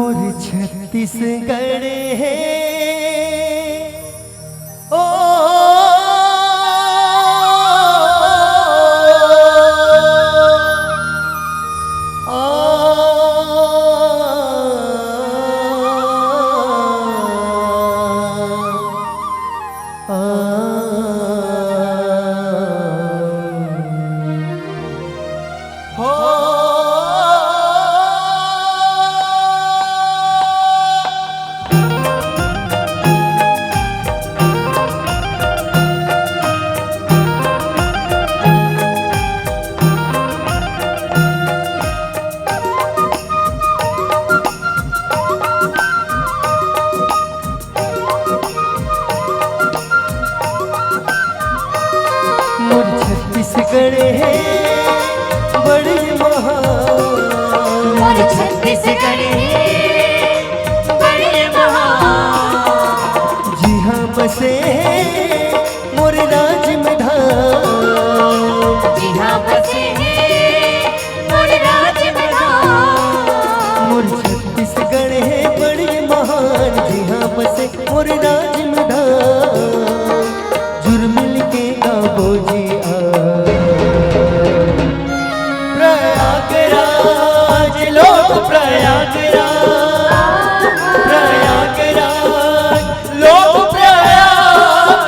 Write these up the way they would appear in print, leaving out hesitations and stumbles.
मोर छत्तीसगढ़ है ओ छत्तीसगढ़ है बड़ी महान मोर छत्तीसगढ़ है बड़ी महान जी हाँ बसे मोर राज में धाम जी हाँ बसे मोर राज में धाम मोर छत्तीसगढ़ है बड़ी महान जी हाँ बसे मोर राज में धाम जुर मिल के गावो जी प्रयागराज लोक प्रयागराज लोक प्रयागराज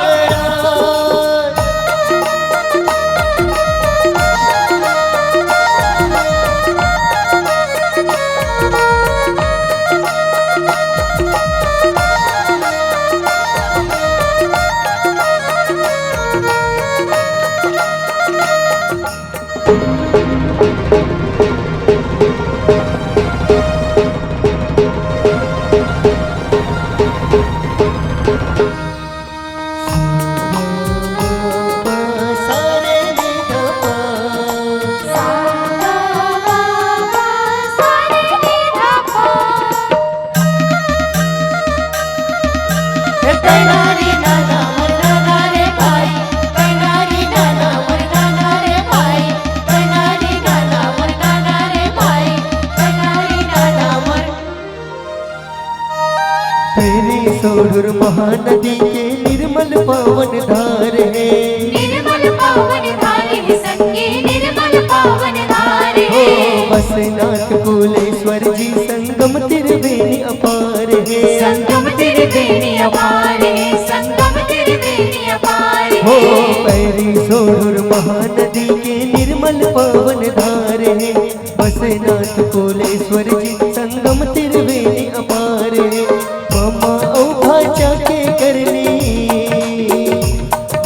सोढ़ुर महानदी के निर्मल पावन धार है निर्मल पावन धार है संगे निर्मल पावन धार है बसनाथ कुलेश्वर जी संगम त्रिवेणी अपार है संगम त्रिवेणी अपार है संगम त्रिवेणी अपार हो है पैरी सोढ़ुर महानदी के निर्मल पावन धार है बसनाथ कुलेश्वर जी संगम त्रिवेणी अपार है मामा औभाचा के करनी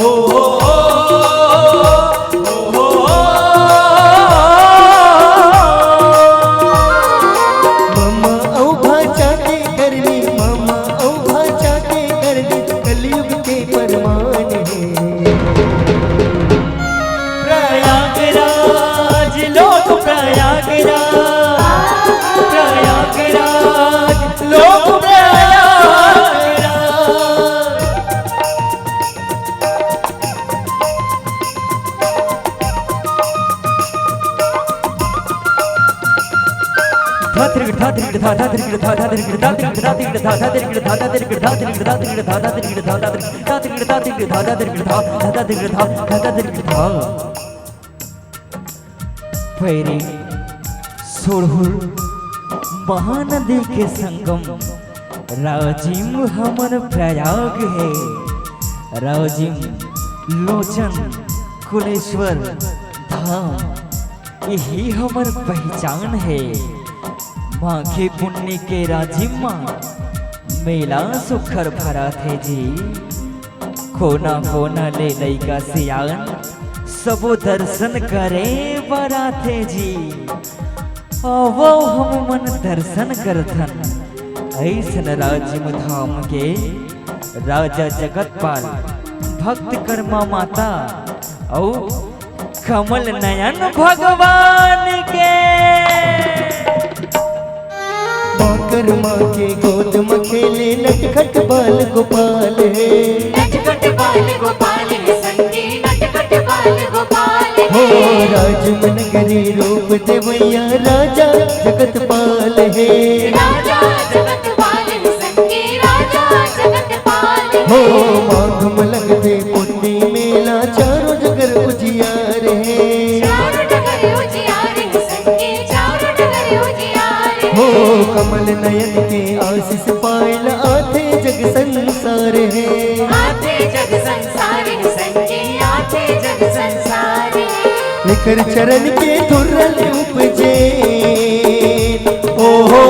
हो मामा औभाचा के करनी मामा औभाचा के करनी कलयुग के परमान है प्रयागराज लोक प्रयागराज लोक प्रयागराज पैरी सोढ़ुर महानदी के संगम राजिम हमर प्रयाग है राजिम लोचन कुलेश्वर धाम यही हमर पहचान है माँ के पुण्य के राजिम माँ मेला सुखर भरा थे जी कोना कोना ले लैका सियान सबो दर्शन करे बरा थे जी वो हम मन दर्शन करथन ऐसन राजिम धाम के राजा जगतपाल भक्त कर्मा माता और कमल नयन भगवान के कर्मा के गोद में खेले नटखट बाल गोपाल है नटखट बाल गोपाल है संगे नटखट बाल गोपाल है हो राजमन गरी रूप देवैया राजा जगत पाल है राजा जगत पाल संगे राजा जगत पाल हो माघ में लगते पुण्य मेला चारों जगर उजियार है चारों डगर उजियार संगे चारों डगर उजियार हो कमल नयन के आशीष पायल आते जग संसार है आते जग संसार संगे आते जग संसार निकर चरण के धुर्रल उपजे ओ हो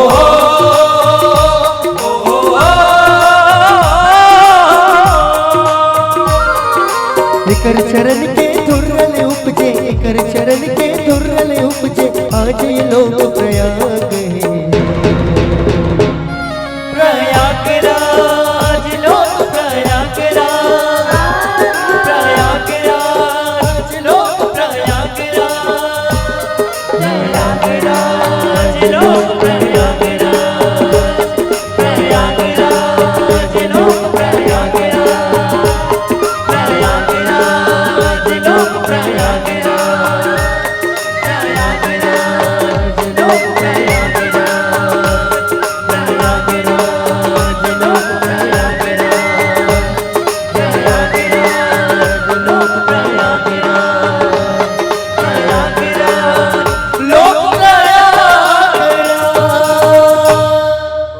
निकर चरण के धुर्रल उपजे निकर चरण के धुर्रल उपजे आज ये लोग